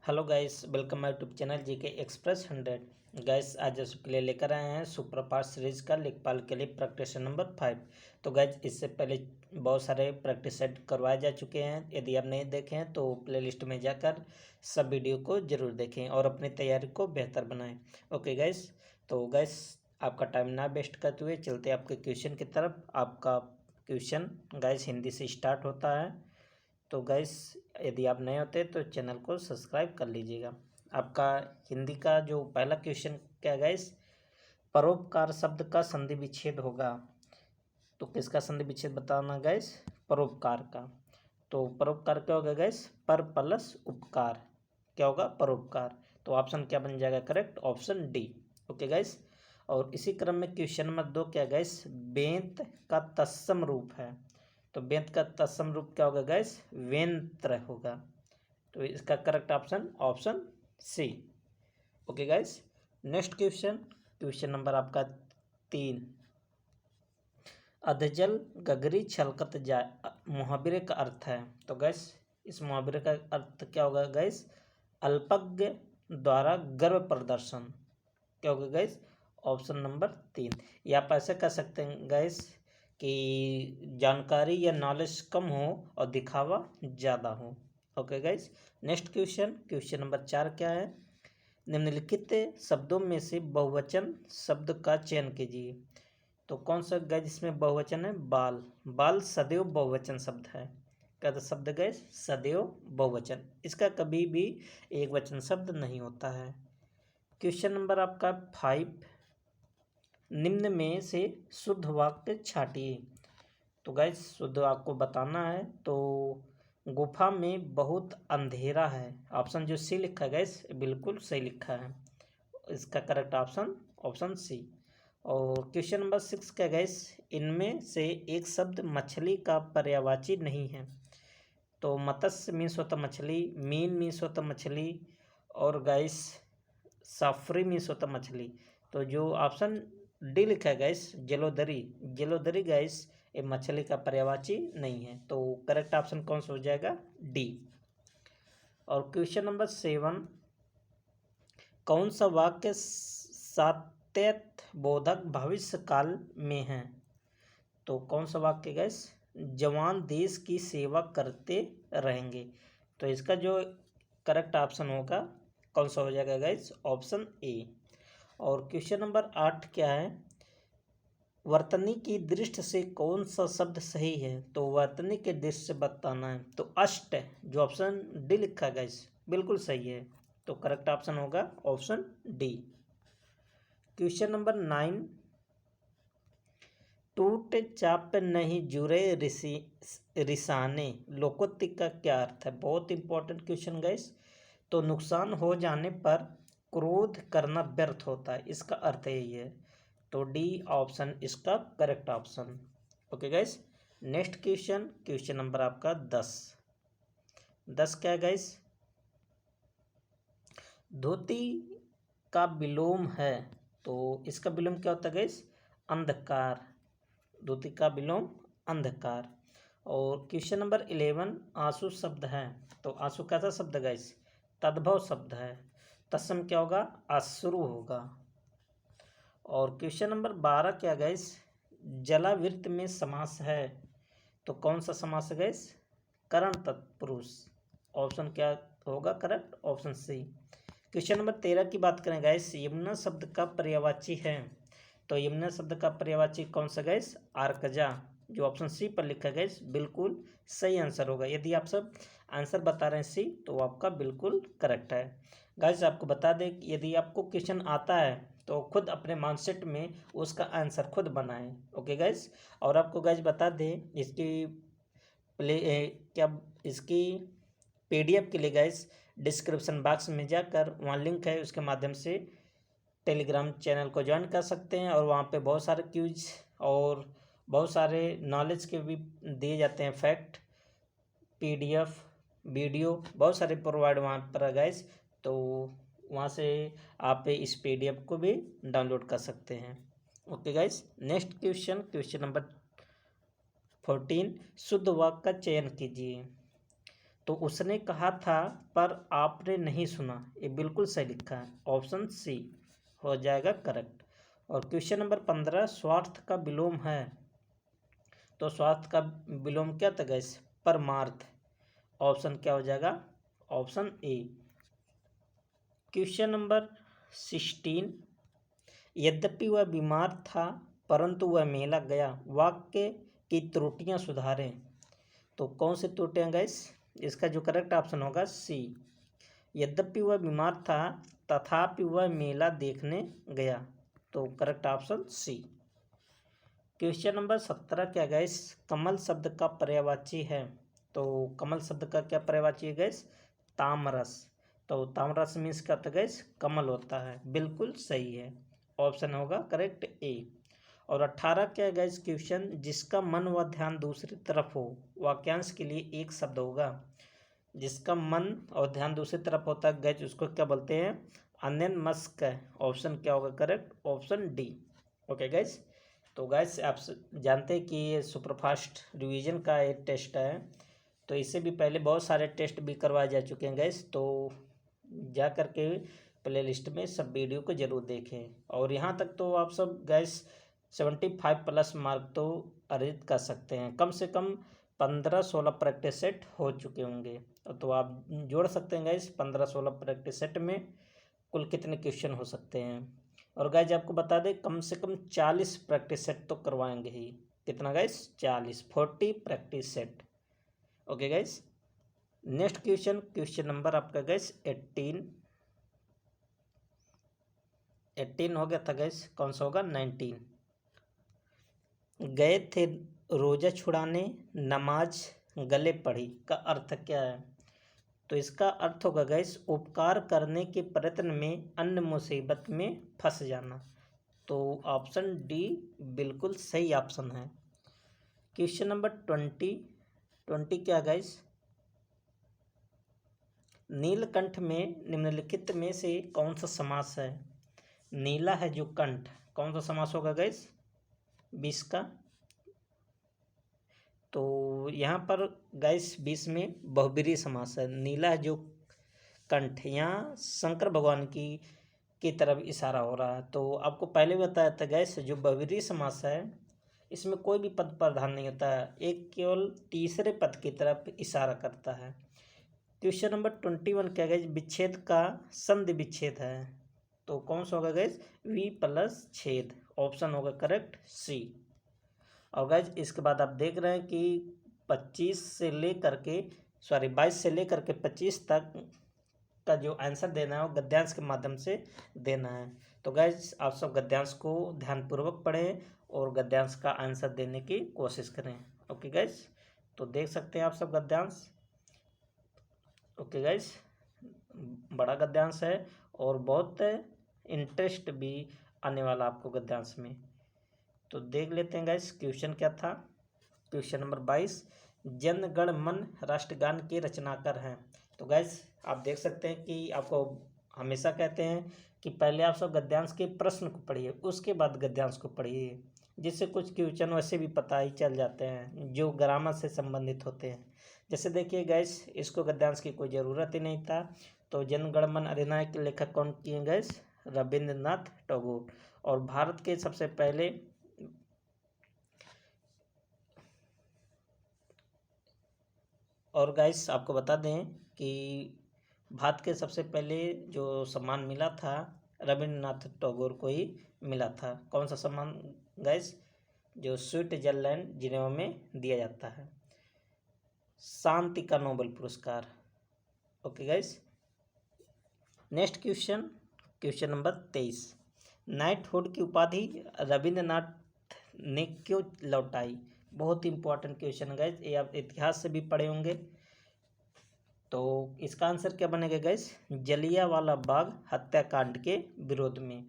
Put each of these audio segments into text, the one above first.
Hello guys, welcome my YouTube channel GK express 100। Guys, आज आपके लिए लेकर आए हैं सुप्रभात सीरीज का लेखपाल के लिए प्रैक्टिस नंबर 5। तो गाइस, इससे पहले बहुत सारे प्रैक्टिस सेट करवाए जा चुके हैं। यदि आप नहीं देखे हैं तो प्लेलिस्ट में जाकर सब वीडियो को जरूर देखें और अपनी तैयारी को बेहतर बनाएं। ओके गाइस, तो गाइस आपका टाइम ना वेस्ट करते हुए चलते आपके क्वेश्चन की तरफ। आपका क्वेश्चन गाइस हिंदी से स्टार्ट होता है। तो गाइस, यदि आप नए होते तो चैनल को सब्सक्राइब कर लीजिएगा। आपका हिंदी का जो पहला क्वेश्चन क्या है गाइस, परोपकार शब्द का संधि विच्छेद होगा। तो किसका संधि विच्छेद बताना गाइस? परोपकार का। तो परोपकार क्या होगा गाइस? पर प्लस उपकार। क्या होगा? परोपकार। तो ऑप्शन क्या बन जाएगा correct? Option D. Okay guys, और इसी क्रम में क्वेश्चन नंबर 2 क्या गाइस, बेंत का तत्सम रूप है। तो बेंत का तत्सम रूप क्या होगा गाइस? वेंत्र होगा। तो इसका correct option option C. Okay guys, next question, question number आपका 3। अधजल गगरी छलकत जाए मुहावरे का अर्थ है। तो गैस इस मुहावरे का अर्थ क्या होगा गैस? अल्पज्ञ द्वारा गर्व प्रदर्शन। क्या होगा गैस? Option number 3। या आप ऐसे कर सकते हैं गैस कि जानकारी या नॉलेज कम हो और दिखावा ज़्यादा हो। Okay gas, next question, question number 4 क्या है, निम्नलिखित शब्दों में से बहुवचन शब्द का चयन कीजिए। तो कौन सा गैस इसमें बहुवचन है? बाल। बाल सदैव बहुवचन शब्द है। क्या तो शब्द गैस सदैव बहुवचन, इसका कभी भी एक वचन शब्द नहीं होता है। क्वेश्चन नंबर आपका 5, निम्न में से शुद्ध वाक्य छाटिए। तो गैस शुद्ध आपको बताना है। तो गुफा में बहुत अंधेरा है। ऑप्शन जो सी लिखा है गैस बिल्कुल सही लिखा है। इसका करेक्ट ऑप्शन ऑप्शन सी। और क्वेश्चन नंबर 6 क्या गैस, इनमें से एक शब्द मछली का पर्यायवाची नहीं है। तो मत्स्य मीन्स होता मछली, मीन मीन्स होता मछली, और गैस साफरी मीन्स होता मछली। तो जो ऑप्शन डी लिखा है गैस जलोदरी, जलोदरी गैस ये मछली का पर्यायवाची नहीं है। तो करेक्ट ऑप्शन कौन सा हो जाएगा? डी। और क्वेश्चन नंबर 7, कौन सा वाक्य सात्यत बोधक भविष्य काल में है। तो कौन सा वाक्य गैस? जवान देश की सेवा करते रहेंगे। तो इसका जो करेक्ट ऑप्शन होगा कौन सा हो जाएगा गैस? Option A. और क्वेश्चन नंबर 8 क्या है, वर्तनी की दृष्टि से कौन सा शब्द सही है। तो वर्तनी के दृष्टि से बताना है। तो अष्ट, जो ऑप्शन डी लिखा है गैस बिल्कुल सही है। तो करेक्ट ऑप्शन होगा ऑप्शन डी। क्वेश्चन नंबर 9, टूट चाप नहीं जुरे रिसाने लोकोक्ति का क्या अर्थ है। बहुत इंपॉर्टेंट क्वेश्चन गैस। तो नुकसान हो जाने पर क्रोध करना व्यर्थ होता है, इसका अर्थ यही है। तो डी ऑप्शन इसका correct option. Okay gas, next question, question number आपका 10 क्या है गैस, धोती का विलोम है। तो इसका विलोम क्या होता है गैस? अंधकार। धोती का विलोम अंधकार। और क्वेश्चन नंबर 11, आंसू शब्द है। तो आंसू कैसा शब्द है गैस? तद्भव शब्द है। तत्सम क्या होगा? अश्रु होगा। और क्वेश्चन नंबर 12 क्या गैस, जलावृत में समास है। तो कौन सा समास है गैस? करण तत्पुरुष। ऑप्शन क्या होगा correct? Option C. Question number 13 की बात करें गैस, यमुना शब्द का पर्यायवाची है। तो यमुना शब्द का पर्यायवाची कौन सा गैस? आर्कजा, जो ऑप्शन सी पर लिखा गैस बिल्कुल सही आंसर होगा। यदि आप सब आंसर बता रहे हैं सी तो आपका बिल्कुल करेक्ट है। गैस आपको बता दें कि यदि आपको क्वेश्चन आता है तो खुद अपने माइंडसेट में उसका आंसर खुद बनाएं। ओके गैस, और आपको गैस बता दें इसकी क्या इसकी पीडीएफ के लिए गैस डिस्क्रिप्शन बॉक्स में जाकर वहाँ लिंक है, उसके माध्यम से टेलीग्राम चैनल को ज्वाइन कर सकते हैं। और वहाँ पे बहुत सारे क्यूज और बहुत सारे नॉलेज के भी दिए जाते हैं, फैक्ट, पीडीएफ, वीडियो बहुत सारे प्रोवाइड वहाँ पर है गैस। तो वहाँ से आप इस पीडीएफ को भी डाउनलोड कर सकते हैं। Okay gas, next question, question number 14, शुद्ध वाक्य का चयन कीजिए। तो उसने कहा था पर आपने नहीं सुना, ये बिल्कुल सही लिखा है, ऑप्शन सी हो जाएगा करेक्ट। और क्वेश्चन नंबर 15, स्वार्थ का विलोम है, तो स्वार्थ का विलोम क्या था गाइस, परमार्थ। ऑप्शन क्या हो जाएगा, ऑप्शन ए। क्वेश्चन नंबर 16, यद्यपि वह बीमार था परंतु वह मेला गया, वाक्य की त्रुटियां सुधारें। तो कौन सी त्रुटियां गाइस, इसका जो करेक्ट ऑप्शन होगा सी। यद्यपि वह बीमार था तथापि वह मेला देखने गया, तो correct option C. Question number 17 क्या गाइस, कमल शब्द का पर्यायवाची है, तो कमल शब्द का क्या पर्यायवाची है गाइस, तामरस। तो तामरस मीन्स क्या होता है गाइस, कमल होता है, बिल्कुल सही है, ऑप्शन होगा करेक्ट ए। और 18 क्या है गाइस क्वेश्चन, जिसका मन व ध्यान दूसरी तरफ हो, वाक्यांश के लिए एक शब्द होगा। जिसका मन और ध्यान दूसरी तरफ होता है गाइस उसको क्या बोलते हैं, अन्यमनस्क। ऑप्शन क्या होगा correct, option D. Okay guys, तो गाइस आप जानते हैं कि ये सुपरफास्ट रिवीजन का एक टेस्ट है, तो इससे भी पहले बहुत सारे टेस्ट भी करवाए जा चुके हैं गाइस, तो जा करके प्ले लिस्ट में सब वीडियो को ज़रूर देखें। और यहाँ तक तो आप सब गैस 75 प्लस मार्क तो अर्जित कर सकते हैं, कम से कम 15-16 प्रैक्टिस सेट हो चुके होंगे, तो आप जोड़ सकते हैं गैस 15-16 प्रैक्टिस सेट में कुल कितने क्वेश्चन हो सकते हैं। और गैस आपको बता दें कम से कम 40 प्रैक्टिस सेट तो करवाएंगे ही, कितना gas 40 practice set. Okay gas, next question, question number आपका गैस 18 हो गया था गैस, कौन सा होगा 19। गए थे रोजा छुड़ाने, नमाज गले पड़ी का अर्थ क्या है, तो इसका अर्थ होगा गैस उपकार करने के प्रयत्न में अन्य मुसीबत में फंस जाना, तो ऑप्शन डी बिल्कुल सही ऑप्शन है। क्वेश्चन नंबर 20 क्या गैस, नीलकंठ में निम्नलिखित में से कौन सा समास है, नीला है जो कंठ, कौन सा समास होगा गैस 20 का। तो यहाँ पर गैस 20 में बहुब्रीहि समास है, नीला है जो कंठ, यहाँ शंकर भगवान की तरफ इशारा हो रहा है। तो आपको पहले बताया था गैस जो बहुब्रीहि समास है इसमें कोई भी पद प्रधान नहीं होता है, एक केवल तीसरे पद की तरफ इशारा करता है। क्वेश्चन नंबर 21 क्या गैस, विच्छेद का संधि विच्छेद है, तो कौन सा होगा गैस वी प्लस छेद, ऑप्शन होगा करेक्ट सी। और गैस इसके बाद आप देख रहे हैं कि 22 से लेकर के 25 तक का जो आंसर देना है वो गद्यांश के माध्यम से देना है। तो गैस आप सब गद्यांश को ध्यानपूर्वक पढ़ें और गद्यांश का आंसर देने की कोशिश करें। ओके गैस, तो देख सकते हैं आप सब गद्यांश। ओके गैस, बड़ा गद्यांश है और बहुत इंटरेस्ट भी आने वाला आपको गद्यांश में, तो देख लेते हैं गैस क्वेश्चन क्या था। क्वेश्चन नंबर 22, जन गण मन राष्ट्रगान के रचनाकार हैं, तो गैस आप देख सकते हैं कि आपको हमेशा कहते हैं कि पहले आप सब गद्यांश के प्रश्न को पढ़िए उसके बाद गद्यांश को पढ़िए, जिससे कुछ क्वेश्चन वैसे भी पता ही चल जाते हैं जो ग्रामर से संबंधित होते हैं। जैसे देखिए गैस इसको गद्यांश की कोई ज़रूरत ही नहीं था, तो जन गण मन अधिनायक के लेखक कौन किए गैस, रविंद्रनाथ टैगोर। और भारत के सबसे पहले और गाइस आपको बता दें कि भारत के सबसे पहले जो सम्मान मिला था रविंद्रनाथ टैगोर को ही मिला था, कौन सा सम्मान गाइस, जो स्विट्जरलैंड जिनेवा में दिया जाता है, शांति का नोबेल पुरस्कार। Okay guys, next question, question number 23, knighthood की उपाधि रविंद्रनाथ ने क्यों लौटाई, बहुत इंपॉर्टेंट क्वेश्चन है गाइस, ये आप इतिहास से भी पढ़े होंगे। तो इसका आंसर क्या बनेगा गाइस, जलियांवाला बाग हत्याकांड के विरोध में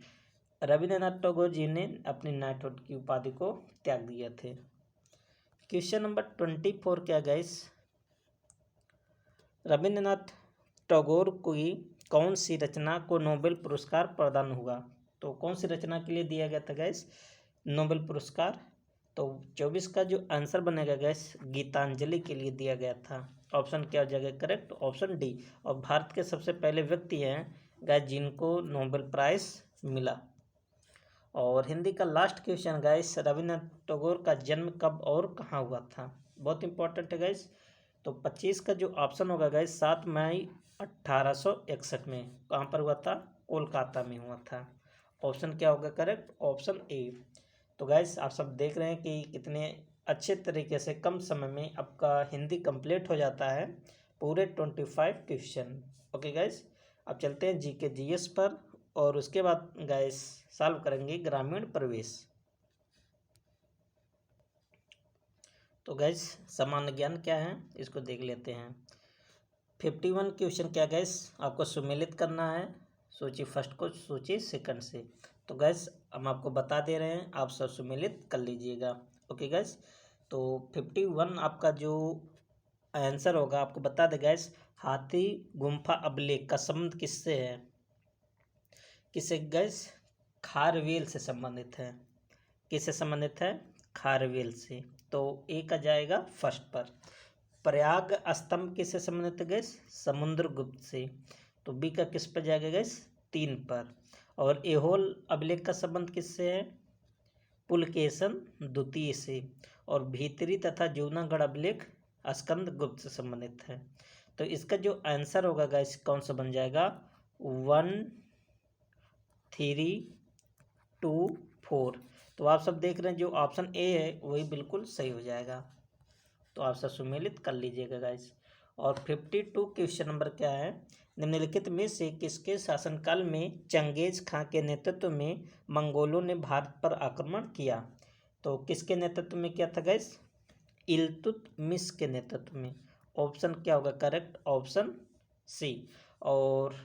रविंद्रनाथ टैगोर जी ने अपनी नाइटहुड की उपाधि को त्याग दिए थे। क्वेश्चन नंबर 24 क्या गाइस, रविंद्रनाथ टैगोर को कौन सी रचना को नोबेल पुरस्कार प्रदान हुआ, तो कौन सी रचना के लिए दिया गया था गैस नोबेल पुरस्कार, तो 24 का जो आंसर बनेगा गैस गीतांजलि के लिए दिया गया था। ऑप्शन क्या हो जाएगा करेक्ट, ऑप्शन डी। और भारत के सबसे पहले व्यक्ति हैं गाइस जिनको नोबेल प्राइज मिला। और हिंदी का last question guys, Rabindranath Tagore का जन्म कब और कहाँ हुआ था, बहुत इंपॉर्टेंट है गाइस। तो 25 का जो ऑप्शन होगा गाइस 7 मई 1861 में कहाँ पर हुआ था, कोलकाता में हुआ था। ऑप्शन क्या होगा करेक्ट, ऑप्शन ए। तो गाइस आप सब देख रहे हैं कि कितने अच्छे तरीके से कम समय में आपका हिंदी कंप्लीट हो जाता है, पूरे 25 क्वेश्चन। ओके गाइस, अब चलते हैं जीके जीएस पर, और उसके बाद गाइस सॉल्व करेंगे ग्रामीण प्रवेश। तो गाइस सामान्य ज्ञान क्या है इसको देख लेते हैं। 51 क्वेश्चन क्या गाइस आपको सुमेलित करना है, सूची फर्स्ट को सूची सेकंड से। तो गैस हम आपको बता दे रहे हैं, आप सब सुमेलित कर लीजिएगा। ओके गैस, तो 51 आपका जो आंसर होगा आपको बता दे गैस, हाथी गुम्फा अभिलेख का संबंध किससे है, किससे गैस, खारवेल से संबंधित है। किससे संबंधित है, खारवेल से। तो ए का जाएगा फर्स्ट पर। प्रयाग स्तंभ किससे संबंधित है गैस, समुद्रगुप्त से। तो बी का किस पर जाएगा गैस, 3 पर। और एहोल अभिलेख का संबंध किससे है, पुलकेशन द्वितीय से। और भीतरी तथा जूनागढ़ अभिलेख स्कंद गुप्त से संबंधित है। तो इसका जो आंसर होगा गाइस कौन सा बन जाएगा, 1 3 2 4। तो आप सब देख रहे हैं जो ऑप्शन ए है वही बिल्कुल सही हो जाएगा। तो आप सब सुमेलित कर लीजिएगा गाइस। और 52 क्वेश्चन नंबर क्या है, निम्नलिखित में से किसके शासनकाल में चंगेज खां के नेतृत्व में मंगोलों ने भारत पर आक्रमण किया। तो किसके नेतृत्व में किया था गाइस, इल्तुतमिश के नेतृत्व में। ऑप्शन क्या होगा करेक्ट, ऑप्शन सी। और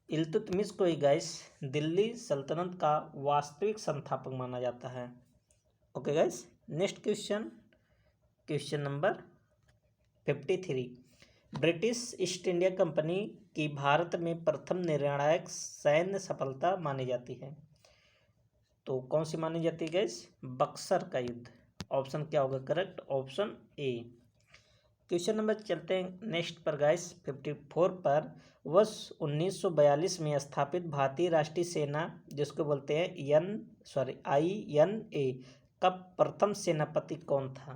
इल्तुतमिश को ही गाइस दिल्ली सल्तनत का वास्तविक संस्थापक माना जाता है। Okay guys, next question, question number 53। British east India company की भारत में प्रथम निर्णायक सैन्य सफलता मानी जाती है। तो कौन सी मानी जाती है गाइस, बक्सर का युद्ध। ऑप्शन क्या होगा correct, option A. Question number चलते हैं नेक्स्ट पर गाइस 54 पर। वर्ष 1942 में स्थापित भारतीय राष्ट्रीय सेना जिसको बोलते हैं INA का प्रथम सेनापति कौन था।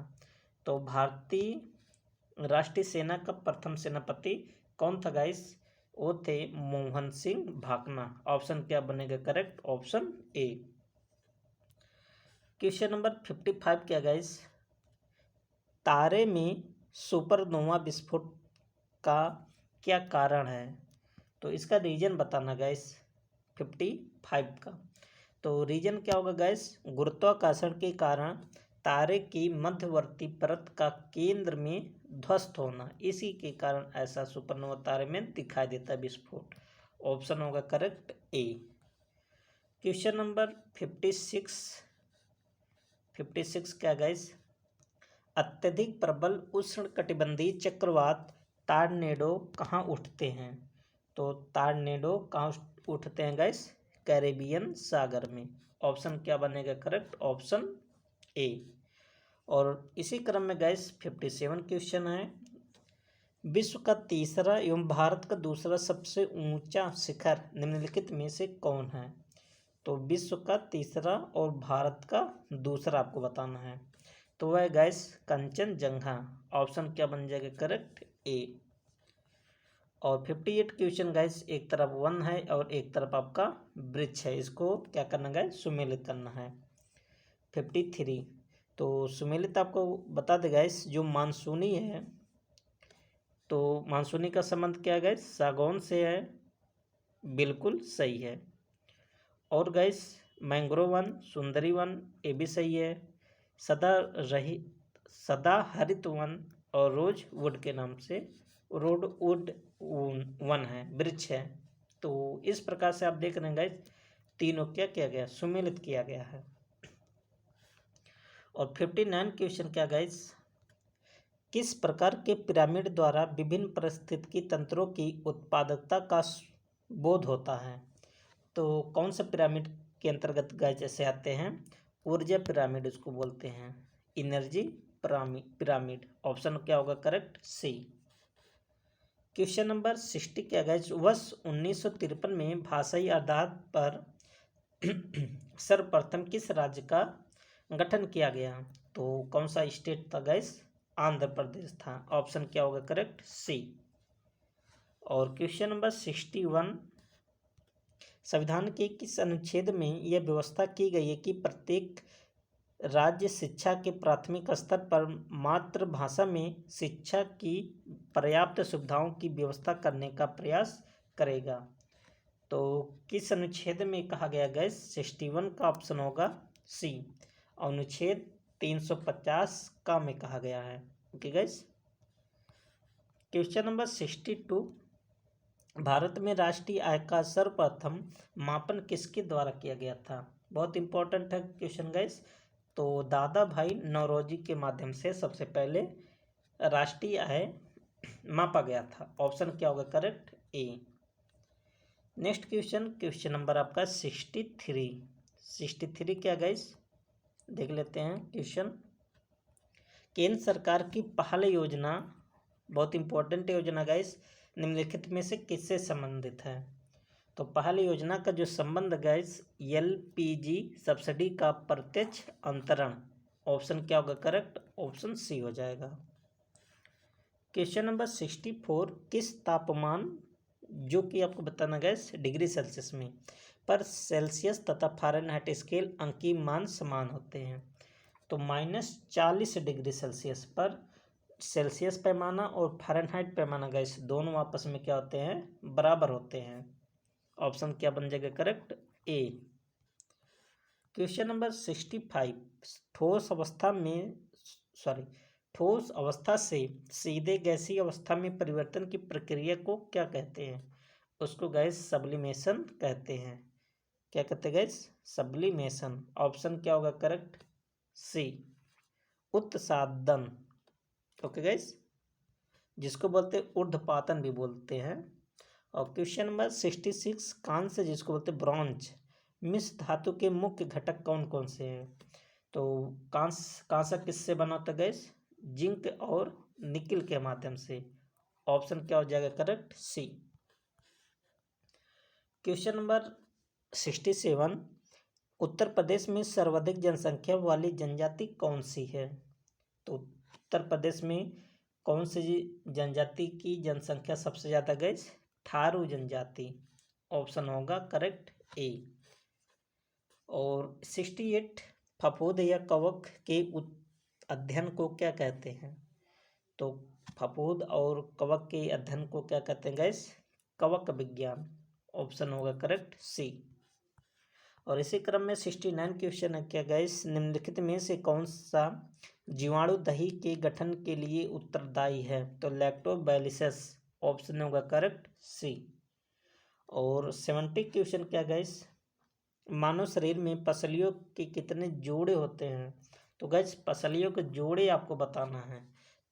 तो भारतीय राष्ट्रीय सेना का प्रथम सेनापति कौन था गाइस, वो थे मोहन सिंह भाकना। ऑप्शन क्या बनेगा correct, option A. Question number 55 क्या गाइस, तारे में सुपरनोवा विस्फोट का क्या कारण है। तो इसका रीजन बताना गाइस 55 का। तो रीजन क्या होगा गाइस, गुरुत्वाकर्षण के कारण तारे की मध्यवर्ती परत का केंद्र में ध्वस्त होना, इसी के कारण ऐसा सुपरनोवा तारे में दिखाई देता है विस्फोट। ऑप्शन होगा करेक्ट ए। क्वेश्चन नंबर 56 क्या गाइस, अत्यधिक प्रबल उष्णकटिबंधीय चक्रवात टॉर्नेडो कहाँ उठते हैं। तो टॉर्नेडो कहाँ उठते हैं गाइस, कैरेबियन सागर में। ऑप्शन क्या बनेगा करेक्ट, ऑप्शन ए। और इसी क्रम में गाइस 57 क्वेश्चन है, विश्व का तीसरा एवं भारत का दूसरा सबसे ऊंचा शिखर निम्नलिखित में से कौन है। तो विश्व का तीसरा और भारत का दूसरा आपको बताना है। तो वह गाइस कंचनजंगा। ऑप्शन क्या बन जाएगा करेक्ट, ए। और 58 क्वेश्चन गाइस, एक तरफ वन है और एक तरफ आपका वृक्ष है, इसको क्या करना गाइस, सुमेलित करना है। 53 तो सुमेलित आपको बता दे गाइस, जो मानसूनी है तो मानसूनी का संबंध क्या है गाइस, सागौन से है, बिल्कुल सही है। और गाइस मैंग्रोव वन, सुंदरी वन, ये भी सही है। सदा हरित वन और रोज वुड के नाम से रोड वुड वन है, वृक्ष है। तो इस प्रकार से आप देख रहे हैं गाइस, तीनों क्या किया गया, सुमेलित किया गया है। और 59 क्वेश्चन क्या गाइस, किस प्रकार के पिरामिड द्वारा विभिन्न पारिस्थितिकी तंत्रों की उत्पादकता का बोध होता है। तो कौन सा पिरामिड के अंतर्गत गाइस जैसे आते हैं, ऊर्जा पिरामिड उसको बोलते हैं, एनर्जी पिरामिड। ऑप्शन क्या होगा करेक्ट सी। क्वेश्चन नंबर 60 क्या गाइस, वर्ष 1953 में भाषाई आधार पर सर्वप्रथम किस राज्य का गठन किया गया? तो कौन सा स्टेट था गाइस? आंध्र प्रदेश था। ऑप्शन क्या होगा करेक्ट सी। और क्वेश्चन नंबर 61, संविधान के किस अनुच्छेद में यह व्यवस्था की गई है कि प्रत्येक राज्य शिक्षा के प्राथमिक स्तर पर मातृभाषा में शिक्षा की पर्याप्त सुविधाओं की व्यवस्था करने का प्रयास करेगा? तो किस अनुच्छेद में कहा गया गैस? 61 का ऑप्शन होगा सी। अनुच्छेद 350 का में कहा गया है। Okay gas. Question number 62, Bharat में राष्ट्रीय आय का सर्वप्रथम मापन किसके द्वारा किया गया था? बहुत इंपॉर्टेंट है क्वेश्चन गैस। तो दादा भाई नौरोजी के माध्यम से सबसे पहले राष्ट्रीय आय मापा गया था। ऑप्शन क्या होगा करेक्ट ए। नेक्स्ट क्वेश्चन नंबर आपका 63 क्या गाइस, देख लेते हैं क्वेश्चन। केंद्र सरकार की पहल योजना, बहुत इंपॉर्टेंट योजना गाइस, निम्नलिखित में से किससे संबंधित है? तो पहल योजना का जो संबंध गाइस, एलपीजी सब्सिडी का प्रत्यक्ष अंतरण। ऑप्शन क्या होगा करेक्ट? ऑप्शन सी हो जाएगा। क्वेश्चन नंबर 64, किस तापमान, जो कि आपको बताना गैस डिग्री सेल्सियस में, पर सेल्सियस तथा फ़ारेनहाइट स्केल अंकीय मान समान होते हैं? तो -40 डिग्री सेल्सियस पर सेल्सियस पैमाना और फ़ारेनहाइट पैमाना गैस दोनों आपस में क्या होते हैं? बराबर होते हैं। ऑप्शन क्या बन जाएगा करेक्ट? ए। क्वेश्चन नंबर 65, ठोस अवस्था से सीधे गैसीय अवस्था में परिवर्तन की प्रक्रिया को क्या कहते हैं? उसको गैस सब्लिमेशन कहते हैं। क्या कहते हैं गैस? सब्लिमेशन। ऑप्शन क्या होगा करेक्ट? सी, उत्सादन। ओके गैस, जिसको बोलते हैं ऊर्ध्वपातन भी बोलते हैं। और क्वेश्चन नंबर 66, कांस्य जिसको बोलते हैं ब्रॉन्ज, मिश्र धातु के मुख्य घटक कौन कौन से हैं? तो कांस्य किससे बना होता है गैस? जिंक और निकिल के माध्यम से। ऑप्शन क्या हो जाएगा करेक्ट? सी। क्वेश्चन नंबर 67, उत्तर प्रदेश में सर्वाधिक जनसंख्या वाली जनजाति कौन सी है? तो उत्तर प्रदेश में कौन सी जनजाति की जनसंख्या सबसे ज़्यादा गैस? थारू जनजाति। ऑप्शन होगा करेक्ट ए। और 68, फफूंद या कवक के अध्ययन को क्या कहते हैं? तो फफूंद और कवक के अध्ययन को क्या कहते हैं गैस? कवक विज्ञान। ऑप्शन होगा करेक्ट सी। और इसी क्रम में 69 क्वेश्चन है क्या गैस, निम्नलिखित में से कौन सा जीवाणु दही के गठन के लिए उत्तरदायी है? तो लैक्टोबैसिलस। ऑप्शन होगा करेक्ट सी। और 70 क्वेश्चन क्या गैस, मानव शरीर में पसलियों के कितने जोड़े होते हैं? तो गैस पसलियों के जोड़े आपको बताना है।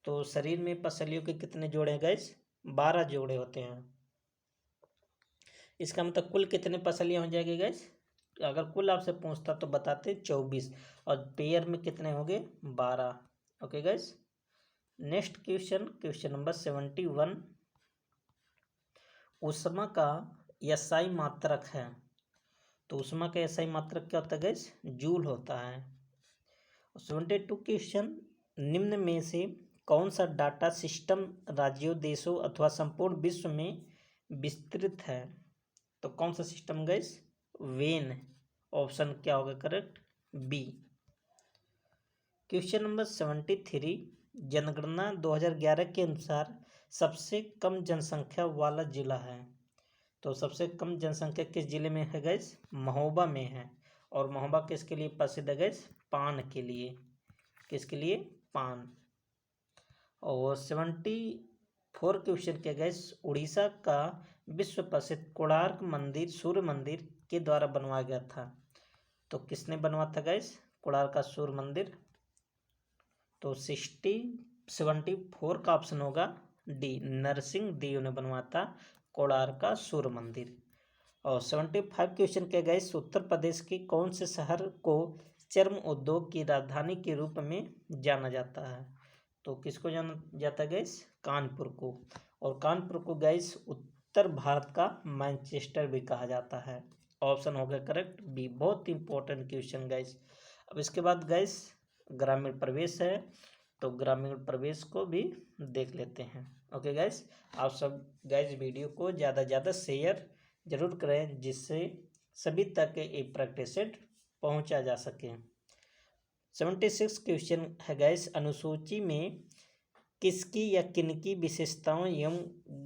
तो शरीर में पसलियों के कितने जोड़े हैं गैस? 12 जोड़े होते हैं। इसका मतलब कुल कितने पसलियाँ हो जाएगी गैस? अगर कुल आपसे पूछता तो बताते 24, और पेयर में कितने होंगे? 12। Okay gas. Next question number 71, ऊष्मा का एसआई मात्रक है। तो ऊष्मा का एसआई मात्रक क्या होता है गैस? जूल होता है। 72 क्वेश्चन, निम्न में से कौन सा डाटा सिस्टम राज्यों, देशों अथवा संपूर्ण विश्व में विस्तृत है? तो कौन सा सिस्टम गैस? वेन। ऑप्शन क्या होगा करेक्ट? बी। क्वेश्चन नंबर 73, जनगणना 2011 के अनुसार सबसे कम जनसंख्या वाला जिला है। तो सबसे कम जनसंख्या किस जिले में है गैस? महोबा में है। और महोबा किसके लिए प्रसिद्ध है गैस? पान के लिए। किसके लिए? पान। और 74 क्वेश्चन क्या गैस, उड़ीसा का विश्व प्रसिद्ध कोणार्क मंदिर सूर्य मंदिर के द्वारा बनवाया गया था। तो किसने बनवाया था गैस? कोणार्क का सूर्य मंदिर। तो 74 का ऑप्शन होगा डी, नरसिंह देव ने बनवाया था कोणार्क का सूर्य मंदिर। और 75 क्वेश्चन क्या गैस, उत्तर प्रदेश के कौन से शहर को चर्म उद्योग की राजधानी के रूप में जाना जाता है? तो किसको जाना जाता है गैस? कानपुर को। और कानपुर को गैस उत्तर भारत का मैनचेस्टर भी कहा जाता है। ऑप्शन हो गया करेक्ट बी। बहुत इंपॉर्टेंट क्वेश्चन गैस। अब इसके बाद गैस ग्रामीण प्रवेश है, तो ग्रामीण प्रवेश को भी देख लेते हैं। ओके गैस, आप सब गैस वीडियो को ज़्यादा से ज़्यादा शेयर जरूर करें, जिससे सभी तक ये प्रैक्टिस सेट पहुँचा जा सके। 76 क्वेश्चन है गैस, अनुसूची में किसकी या किनकी विशेषताओं एवं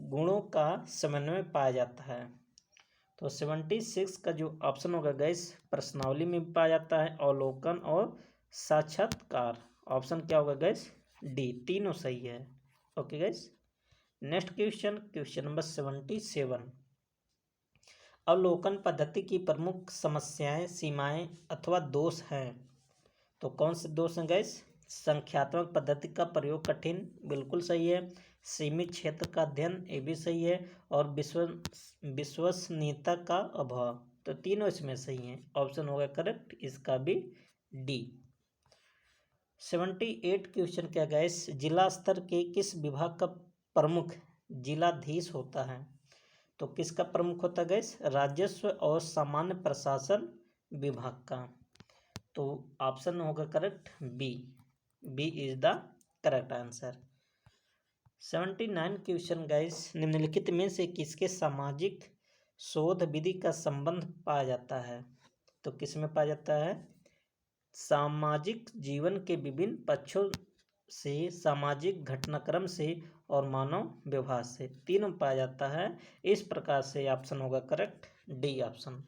गुणों का समन्वय पाया जाता है? तो 76 का जो ऑप्शन होगा गैस, प्रश्नावली में पाया जाता है, अवलोकन और साक्षात्कार। ऑप्शन क्या होगा गैस? डी, तीनों सही है। Okay gas, next question, question number 77। अवलोकन पद्धति की प्रमुख समस्याएं, सीमाएं अथवा दोष हैं। तो कौन से दोष हैं गैस? संख्यात्मक पद्धति का प्रयोग कठिन, बिल्कुल सही है। सीमित क्षेत्र का अध्ययन, ये भी सही है। और विश्वसनीयता का अभाव, तो तीनों इसमें सही हैं। ऑप्शन होगा करेक्ट इसका भी डी। 78 क्वेश्चन क्या गैस, जिला स्तर के किस विभाग का प्रमुख जिलाधीश होता है? तो किसका प्रमुख होता है गैस? राजस्व और सामान्य प्रशासन विभाग का। तो ऑप्शन होगा correct B, B is the correct answer. 79 question guys, निम्नलिखित में से किसके सामाजिक शोध विधि का संबंध पाया जाता है? तो किस में पाया जाता है? सामाजिक जीवन के विभिन्न पक्षों से, सामाजिक घटनाक्रम से और मानव व्यवहार से, तीनों पाया जाता है। इस प्रकार से ऑप्शन होगा करेक्ट डी ऑप्शन।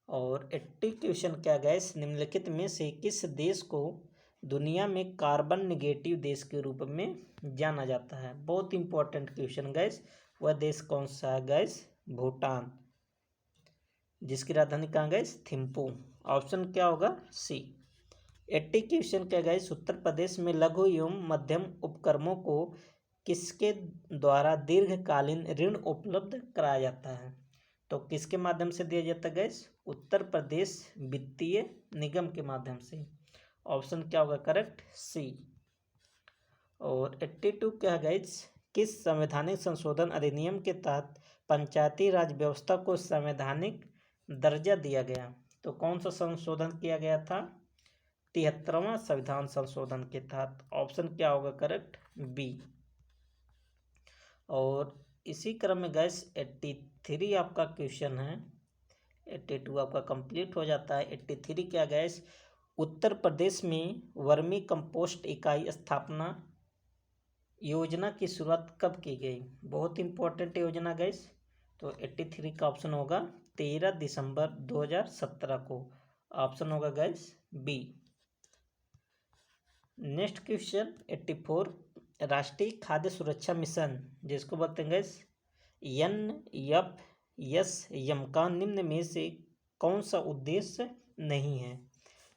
और 80 क्वेश्चन क्या गैस, निम्नलिखित में से किस देश को दुनिया में कार्बन निगेटिव देश के रूप में जाना जाता है? बहुत इंपॉर्टेंट क्वेश्चन गैस। वह देश कौन सा है गैस? भूटान, जिसकी राजधानी कहाँ गैस? थिम्पू। ऑप्शन क्या होगा? सी। 80 क्वेश्चन क्या गैस, उत्तर प्रदेश में लघु एवं मध्यम उपक्रमों को किसके द्वारा दीर्घकालीन ऋण उपलब्ध कराया जाता है? तो किसके माध्यम से दिया जाता है गैस? उत्तर प्रदेश वित्तीय निगम के माध्यम से। ऑप्शन क्या होगा करेक्ट? सी। और 82 क्या है गैस, किस संवैधानिक संशोधन अधिनियम के तहत पंचायती राज व्यवस्था को संवैधानिक दर्जा दिया गया? तो कौन सा संशोधन किया गया था? 73वां संविधान संशोधन के तहत। ऑप्शन क्या होगा करेक्ट? बी। और इसी क्रम में गैस 83 आपका क्वेश्चन है, 82 आपका कंप्लीट हो जाता है। 83 क्या गैस, उत्तर प्रदेश में वर्मी कंपोस्ट इकाई स्थापना योजना की शुरुआत कब की गई? बहुत इंपॉर्टेंट योजना गैस। तो 83 का ऑप्शन होगा 13 दिसंबर 2017 को। ऑप्शन होगा गैस बी। नेक्स्ट क्वेश्चन 84, राष्ट्रीय खाद्य सुरक्षा मिशन, जिसको बोलते हैं गैस NFSM का निम्न में से कौन सा उद्देश्य नहीं है?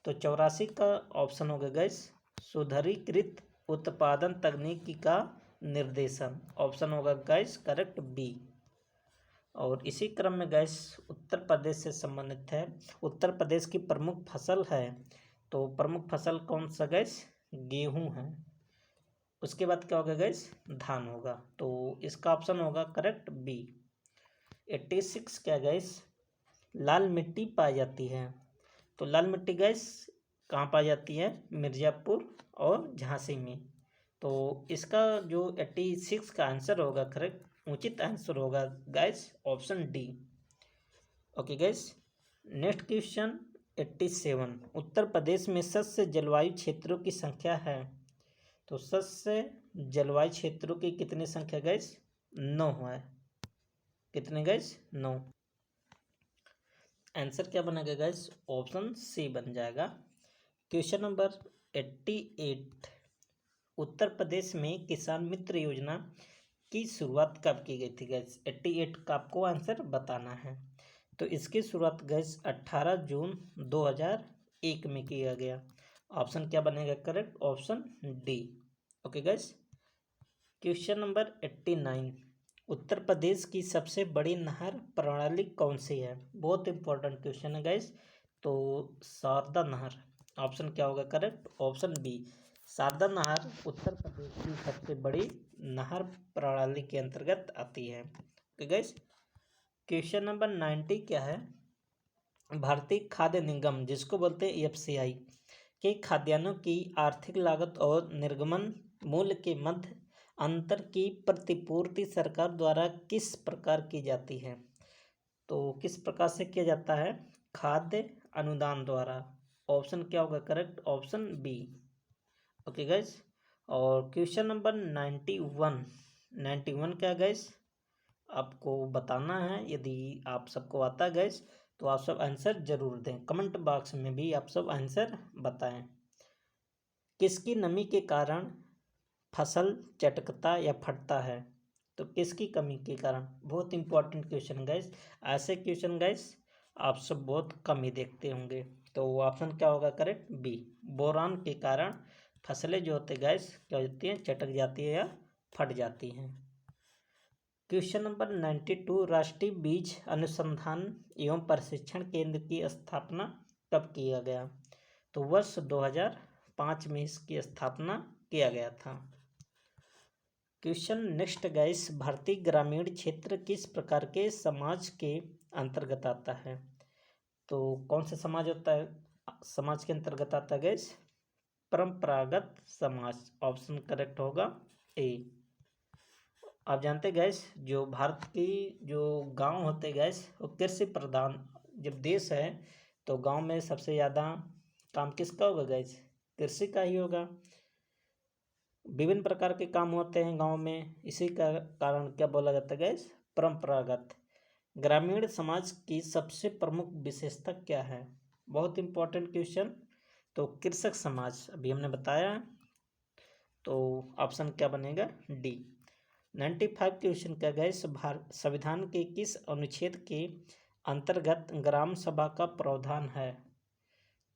तो 84 का ऑप्शन होगा गैस सुधारीकृत उत्पादन तकनीकी का निर्देशन। ऑप्शन होगा गैस करेक्ट बी। और इसी क्रम में गैस उत्तर प्रदेश से संबंधित है, उत्तर प्रदेश की प्रमुख फसल है, तो प्रमुख फसल कौन सा गैस? गेहूं है। उसके बाद क्या होगा गैस? धान होगा। तो इसका ऑप्शन होगा करेक्ट बी। 86 क्या गैस, लाल मिट्टी पाई जाती है? तो लाल मिट्टी गैस कहाँ पाई जाती है? मिर्ज़ापुर और झांसी में। तो इसका जो 86 का आंसर होगा करेक्ट, उचित आंसर होगा gas option D. Okay gas, next question 87, Uttar Pradesh में शस्य जलवायु क्षेत्रों की संख्या है? तो शस्य जलवायु क्षेत्रों की कितनी संख्या गैस? 9 है। कितने गैस? 9। आंसर क्या बनेगा गैस? ऑप्शन सी बन जाएगा। क्वेश्चन नंबर 88, उत्तर प्रदेश में किसान मित्र योजना की शुरुआत कब की गई थी गैस? 88 का आपको आंसर बताना है। तो इसकी शुरुआत गैस 18 जून 2001 में किया गया। ऑप्शन क्या बनेगा correct? Option D. Okay gas, question number 89, Uttar Pradesh की सबसे बड़ी नहर प्रणाली कौन सी है? बहुत इंपॉर्टेंट क्वेश्चन है गैस। तो शारदा नहर, ऑप्शन क्या होगा करेक्ट? Option B. सादा नहर उत्तर प्रदेश की सबसे बड़ी नहर प्रणाली के अंतर्गत आती है। ओके गाइस, क्वेश्चन नंबर 90 क्या है? भारतीय खाद्य निगम जिसको बोलते हैं एफसीआई के खाद्यान्नों की आर्थिक लागत और निर्गमन मूल्य के मध्य अंतर की प्रतिपूर्ति सरकार द्वारा किस प्रकार की जाती है? तो किस प्रकार से किया जाता है? खाद्य अनुदान द्वारा। ऑप्शन क्या होगा correct? Option B. Okay guys, और क्वेश्चन नंबर 91 क्या गाइस? आपको बताना है। यदि आप सबको आता है गाइस तो आप सब आंसर जरूर दें, कमेंट बॉक्स में भी आप सब आंसर बताएं। किसकी नमी के कारण फसल चटकता या फटता है? तो किसकी कमी के कारण? बहुत इंपॉर्टेंट क्वेश्चन गाइस। ऐसे क्वेश्चन गाइस आप सब बहुत कम ही देखते होंगे। तो ऑप्शन क्या होगा करेक्ट? बी। बोरान के कारण फसलें जो होते गाइस क्या हो जाती हैं? चटक जाती है या फट जाती हैं। क्वेश्चन नंबर 92, राष्ट्रीय बीज अनुसंधान एवं प्रशिक्षण केंद्र की स्थापना कब किया गया? तो वर्ष 2005 में इसकी स्थापना किया गया था। क्वेश्चन नेक्स्ट गाइस, भारतीय ग्रामीण क्षेत्र किस प्रकार के समाज के अंतर्गत आता है? तो कौन सा समाज होता है, समाज के अंतर्गत आता है गाइस? परंपरागत समाज। ऑप्शन करेक्ट होगा ए। आप जानते हैं गैस, जो भारत की जो गांव होते हैं गैस वो कृषि प्रधान जब देश है तो गांव में सबसे ज़्यादा काम किसका होगा गैस? कृषि का ही होगा। विभिन्न प्रकार के काम होते हैं गांव में, इसी का कारण क्या बोला जाता है गैस? परंपरागत। ग्रामीण समाज की सबसे प्रमुख विशेषता क्या है? बहुत इंपॉर्टेंट क्वेश्चन। तो कृषक समाज अभी हमने बताया, तो ऑप्शन क्या बनेगा? डी। 95 क्वेश्चन क्या गैस? संविधान के किस अनुच्छेद के अंतर्गत ग्राम सभा का प्रावधान है?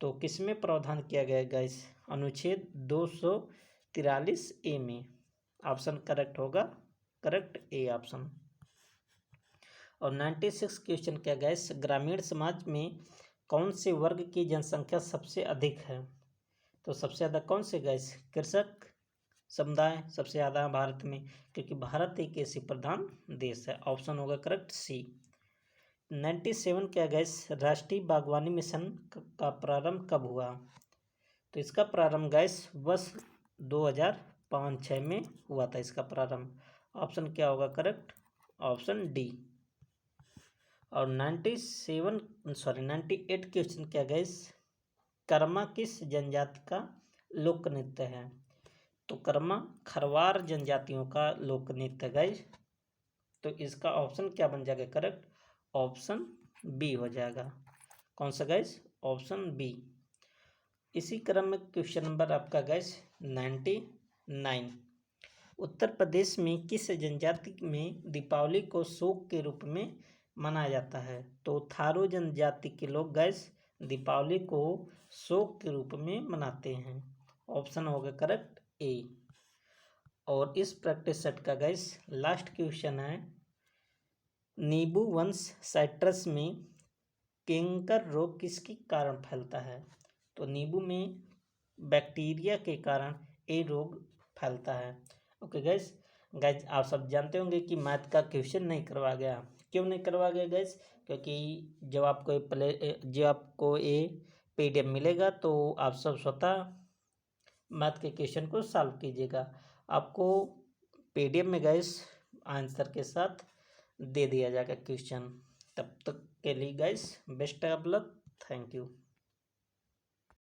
तो किसमें प्रावधान किया गया गैस? अनुच्छेद 243 ए में। ऑप्शन करेक्ट होगा करेक्ट ए ऑप्शन। और 96 क्वेश्चन क्या गैस? ग्रामीण समाज में कौन से वर्ग की जनसंख्या सबसे अधिक है? तो सबसे ज़्यादा कौन से गैस? कृषक समुदाय सबसे ज़्यादा भारत में, क्योंकि भारत एक कृषि प्रधान देश है। ऑप्शन होगा करेक्ट सी। 97 क्या गैस? राष्ट्रीय बागवानी मिशन का प्रारंभ कब हुआ? तो इसका प्रारंभ गैस वर्ष 2005-06 में हुआ था इसका प्रारंभ। ऑप्शन क्या होगा करेक्ट? Option D. और 98 क्वेश्चन क्या गैस? कर्मा किस जनजाति का लोक नृत्य है? तो कर्मा खरवार जनजातियों का लोक नृत्य गाइस। तो इसका ऑप्शन क्या बन जाएगा करेक्ट? ऑप्शन बी हो जाएगा। कौन सा गाइस? Option B. इसी क्रम में क्वेश्चन नंबर आपका गाइस 99, उत्तर प्रदेश में किस जनजाति में दीपावली को शोक के रूप में मनाया जाता है? तो थारू जनजाति के लोग गाइस दीपावली को शोक के रूप में मनाते हैं। ऑप्शन होगा करेक्ट ए। और इस प्रैक्टिस सेट का गाइस लास्ट क्वेश्चन है, नींबू वंश साइट्रस में कैंकर रोग किसके कारण फैलता है? तो नींबू में बैक्टीरिया के कारण ये रोग फैलता है। ओके गाइस, आप सब जानते होंगे कि मैथ का क्वेश्चन नहीं करवा गया। क्यों नहीं करवा गया गाइस? क्योंकि जब आपको ये PDF मिलेगा तो आप सब स्वतः मैथ के क्वेश्चन को सॉल्व कीजिएगा। आपको PDF में गाइस आंसर के साथ दे दिया जाएगा क्वेश्चन। तब तक के लिए guys best of luck. Thank you.